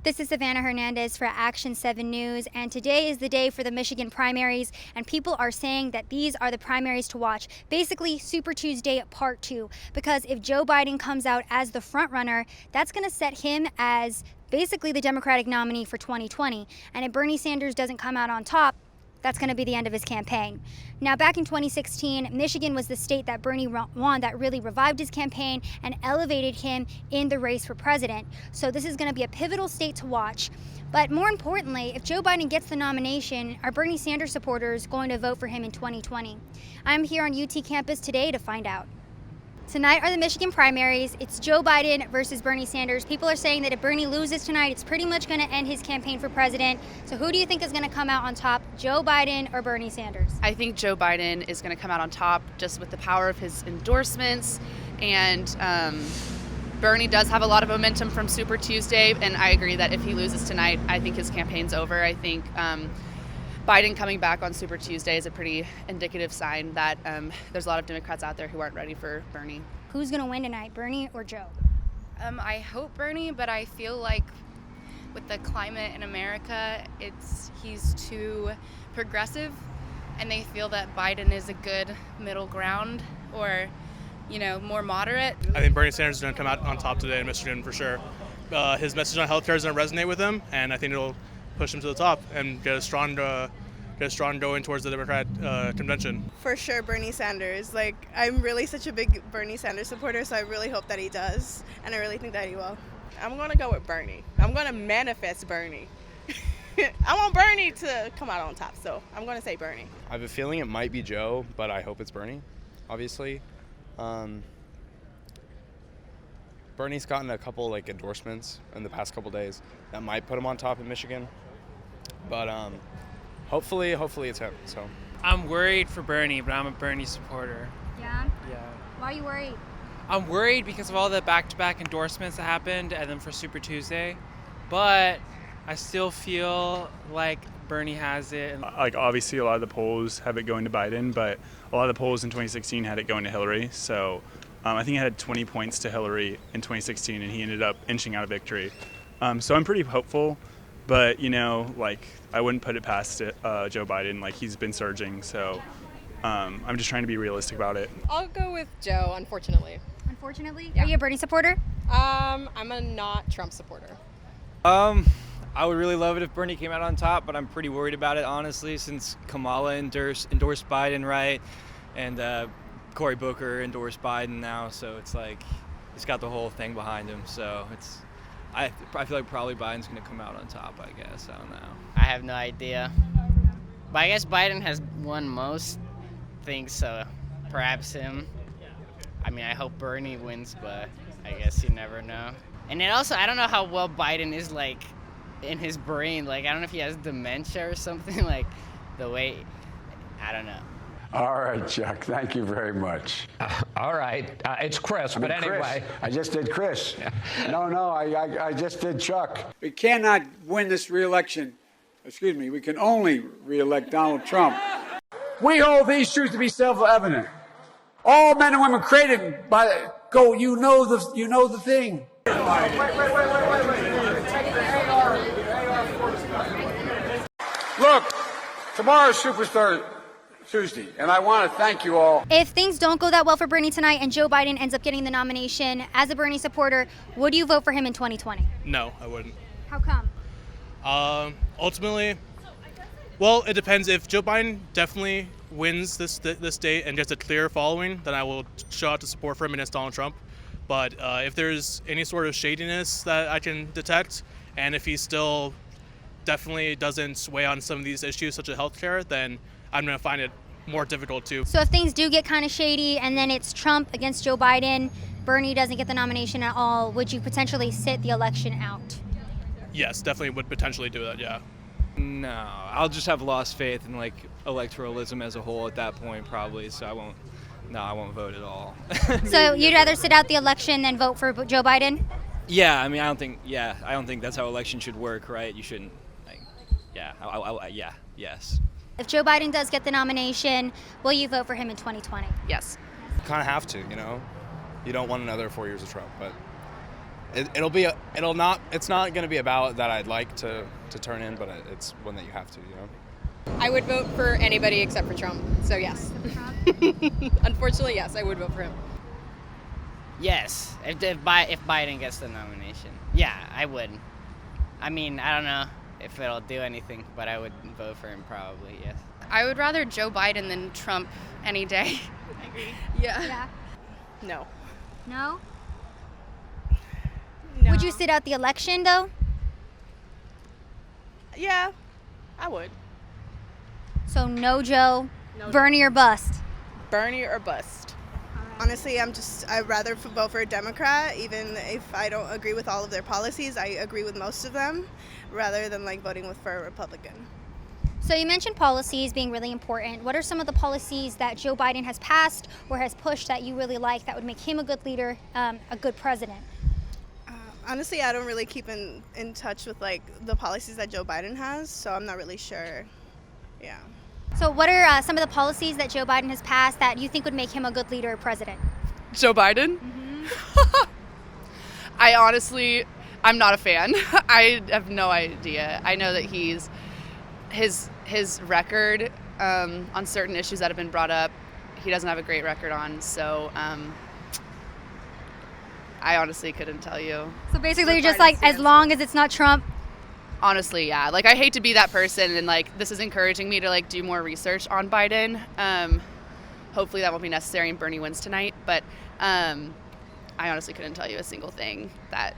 This is Savannah Hernandez for Action 7 News, and today is the day for the Michigan primaries, and people are saying that these are the primaries to watch. Basically, Super Tuesday Part 2, because if Joe Biden comes out as the front runner, that's going to set him as basically the Democratic nominee for 2020, and if Bernie Sanders doesn't come out on top, that's going to be the end of his campaign. Now, back in 2016, Michigan was the state that Bernie won that really revived his campaign and elevated him in the race for president. So this is going to be a pivotal state to watch. But more importantly, if Joe Biden gets the nomination, are Bernie Sanders supporters going to vote for him in 2020? I'm here on UT campus today to find out. Tonight are the Michigan primaries. It's Joe Biden versus Bernie Sanders. People are saying that if Bernie loses tonight, it's pretty much going to end his campaign for president. So who do you think is going to come out on top, Joe Biden or Bernie Sanders? I think Joe Biden is going to come out on top just with the power of his endorsements. And Bernie does have a lot of momentum from Super Tuesday. And I agree that if he loses tonight, I think his campaign's over. I think Biden coming back on Super Tuesday is a pretty indicative sign that there's a lot of Democrats out there who aren't ready for Bernie. Who's going to win tonight, Bernie or Joe? I hope Bernie, but I feel like with the climate in America, he's too progressive, and they feel that Biden is a good middle ground or, more moderate. I think Bernie Sanders is going to come out on top today in Michigan for sure. His message on healthcare is going to resonate with him, and I think it'll push him to the top and get a strong going towards the Democrat convention. For sure, Bernie Sanders. I'm really such a big Bernie Sanders supporter, so I really hope that he does, and I really think that he will. I'm going to go with Bernie. I'm going to manifest Bernie. I want Bernie to come out on top, so I'm going to say Bernie. I have a feeling it might be Joe, but I hope it's Bernie, obviously. Bernie's gotten a couple endorsements in the past couple days that might put him on top in Michigan. But hopefully it's him. So I'm worried for Bernie, but I'm a Bernie supporter. Yeah? Yeah. Why are you worried? I'm worried because of all the back-to-back endorsements that happened and then for Super Tuesday. But I still feel like Bernie has it. Obviously a lot of the polls have it going to Biden, but a lot of the polls in 2016 had it going to Hillary. So I think it had 20 points to Hillary in 2016, and he ended up inching out of victory. So I'm pretty hopeful. But, I wouldn't put it past Joe Biden. He's been surging, so I'm just trying to be realistic about it. I'll go with Joe, unfortunately. Unfortunately? Yeah. Are you a Bernie supporter? I'm a not Trump supporter. I would really love it if Bernie came out on top, but I'm pretty worried about it, honestly, since Kamala endorsed Biden, right? And Cory Booker endorsed Biden now, so it's he's got the whole thing behind him, so I feel like probably Biden's going to come out on top, I guess. I don't know. I have no idea. But I guess Biden has won most things, so perhaps him. I hope Bernie wins, but I guess you never know. And then also, I don't know how well Biden is, in his brain. I don't know if he has dementia or something, the way, I don't know. All right, Chuck. Thank you very much. All right. It's Chris, but anyway. Chris. I just did Chris. No, I just did Chuck. We cannot win this re-election. Excuse me. We can only re-elect Donald Trump. We hold these truths to be self-evident. All men and women created by go. You know the thing. Look, tomorrow's Superstar Tuesday, and I want to thank you all. If things don't go that well for Bernie tonight and Joe Biden ends up getting the nomination, as a Bernie supporter, would you vote for him in 2020? No, I wouldn't. How come? Ultimately, well, it depends. If Joe Biden definitely wins this state and gets a clear following, then I will show out to support for him against Donald Trump. But if there's any sort of shadiness that I can detect, and if he still definitely doesn't sway on some of these issues such as healthcare, then I'm going to find it more difficult too. So if things do get kind of shady and then it's Trump against Joe Biden, Bernie doesn't get the nomination at all, would you potentially sit the election out? Yes, definitely would potentially do that, yeah. No, I'll just have lost faith in electoralism as a whole at that point, probably. So I won't vote at all. So you'd rather sit out the election than vote for Joe Biden? Yeah, I don't think that's how elections should work, right? You shouldn't. Yes. If Joe Biden does get the nomination, will you vote for him in 2020? Yes. You kind of have to, You don't want another 4 years of Trump, but It's not going to be a ballot that I'd like to turn in, but it's one that you have to, I would vote for anybody except for Trump. So yes. Unfortunately, yes, I would vote for him. Yes, if Biden gets the nomination. Yeah, I would. I mean, I don't know if it'll do anything, but I would vote for him probably, yes. I would rather Joe Biden than Trump any day. I agree. Yeah. No. No? No. Would you sit out the election, though? Yeah, I would. So no Joe, No Bernie or bust? Bernie or bust. Honestly, I'd rather vote for a Democrat, even if I don't agree with all of their policies. I agree with most of them, rather than voting for a Republican. So you mentioned policies being really important. What are some of the policies that Joe Biden has passed or has pushed that you really like that would make him a good leader, a good president? Honestly, I don't really keep in touch with the policies that Joe Biden has, so I'm not really sure. Yeah. So what are some of the policies that Joe Biden has passed that you think would make him a good leader or president? Joe Biden? I'm not a fan. I have no idea. I know that his record on certain issues that have been brought up, he doesn't have a great record on, so I honestly couldn't tell you. So basically you're just as long as it's not Trump. Honestly, yeah. I hate to be that person, and this is encouraging me to do more research on Biden. Hopefully that won't be necessary and Bernie wins tonight, but I honestly couldn't tell you a single thing that,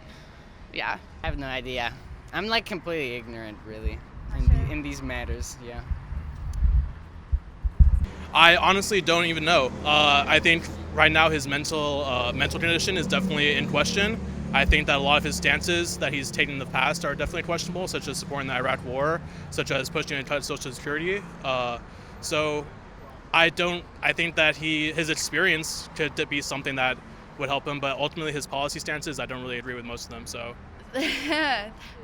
yeah. I have no idea. I'm completely ignorant, really, in these matters, yeah. I honestly don't even know. I think right now his mental condition is definitely in question. I think that a lot of his stances that he's taken in the past are definitely questionable, such as supporting the Iraq War, such as pushing to cut Social Security. So I think that his experience could be something that would help him, but ultimately his policy stances, I don't really agree with most of them. So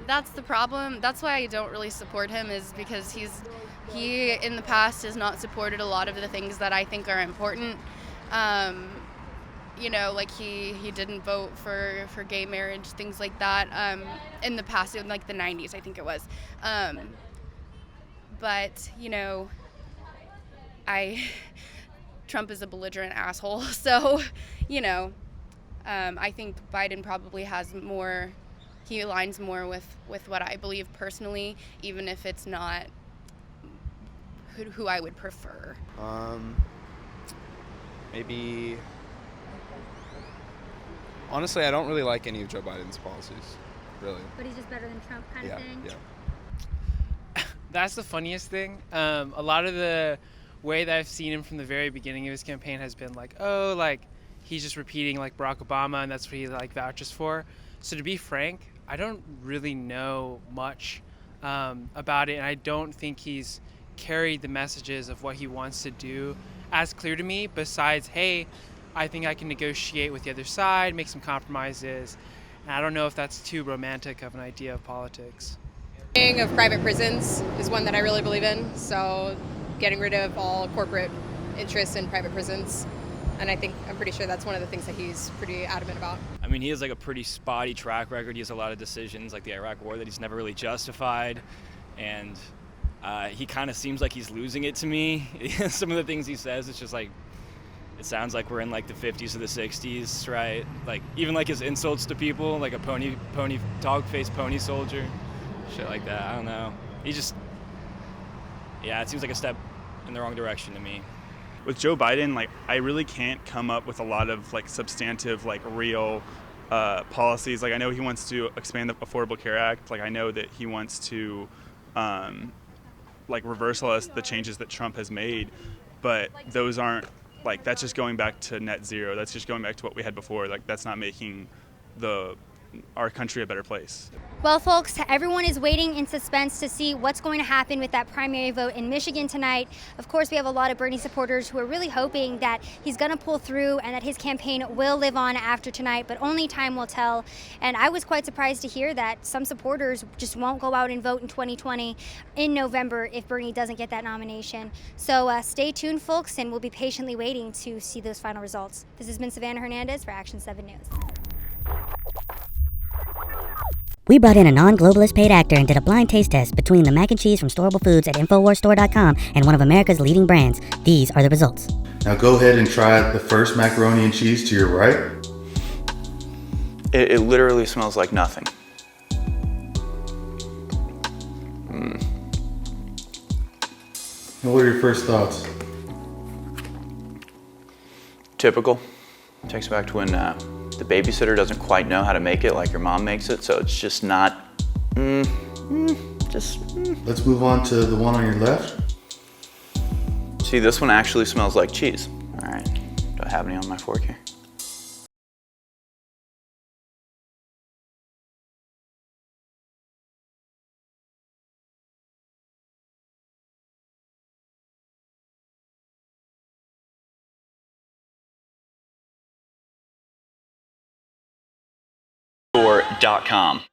That's the problem. That's why I don't really support him, is because he in the past has not supported a lot of the things that I think are important. He didn't vote for gay marriage, things like that, in the past, in the 90s, I think it was. But Trump is a belligerent asshole, so, I think Biden probably has more, he aligns more with what I believe personally, even if it's not who I would prefer. Maybe... Honestly, I don't really like any of Joe Biden's policies, really. But he's just better than Trump kind of thing? Yeah. That's the funniest thing. A lot of the way that I've seen him from the very beginning of his campaign has been he's just repeating Barack Obama, and that's what he vouches for. So to be frank, I don't really know much about it, and I don't think he's carried the messages of what he wants to do as clear to me, besides, hey, I think I can negotiate with the other side, make some compromises, and I don't know if that's too romantic of an idea of politics. Of private prisons is one that I really believe in, so getting rid of all corporate interests in private prisons, and I'm pretty sure that's one of the things that he's pretty adamant about. I mean, he has a pretty spotty track record. He has a lot of decisions, like the Iraq War, that he's never really justified, and he kind of seems like he's losing it to me. Some of the things he says, it's just it sounds like we're in the 50s or the 60s, right? Even his insults to people, like a pony dog-faced pony soldier, shit like that. I don't know. It seems like a step in the wrong direction to me. With Joe Biden, I really can't come up with a lot of substantive, real policies. I know he wants to expand the Affordable Care Act. I know that he wants to reverse all the changes that Trump has made, but those aren't that's just going back to net zero. That's just going back to what we had before. That's not making our country a better place. Well, folks, everyone is waiting in suspense to see what's going to happen with that primary vote in Michigan tonight. Of course, we have a lot of Bernie supporters who are really hoping that he's going to pull through and that his campaign will live on after tonight, but only time will tell. And I was quite surprised to hear that some supporters just won't go out and vote in 2020 in November if Bernie doesn't get that nomination. So stay tuned, folks, and we'll be patiently waiting to see those final results. This has been Savannah Hernandez for Action 7 News. We brought in a non-globalist paid actor and did a blind taste test between the mac and cheese from Storable Foods at InfoWarsStore.com and one of America's leading brands. These are the results. Now go ahead and try the first macaroni and cheese to your right. It literally smells like nothing. And what are your first thoughts? Typical. Takes back to when the babysitter doesn't quite know how to make it like your mom makes it, so it's just not, Let's move on to the one on your left. See, this one actually smells like cheese. All right, do I have any on my fork here? .com.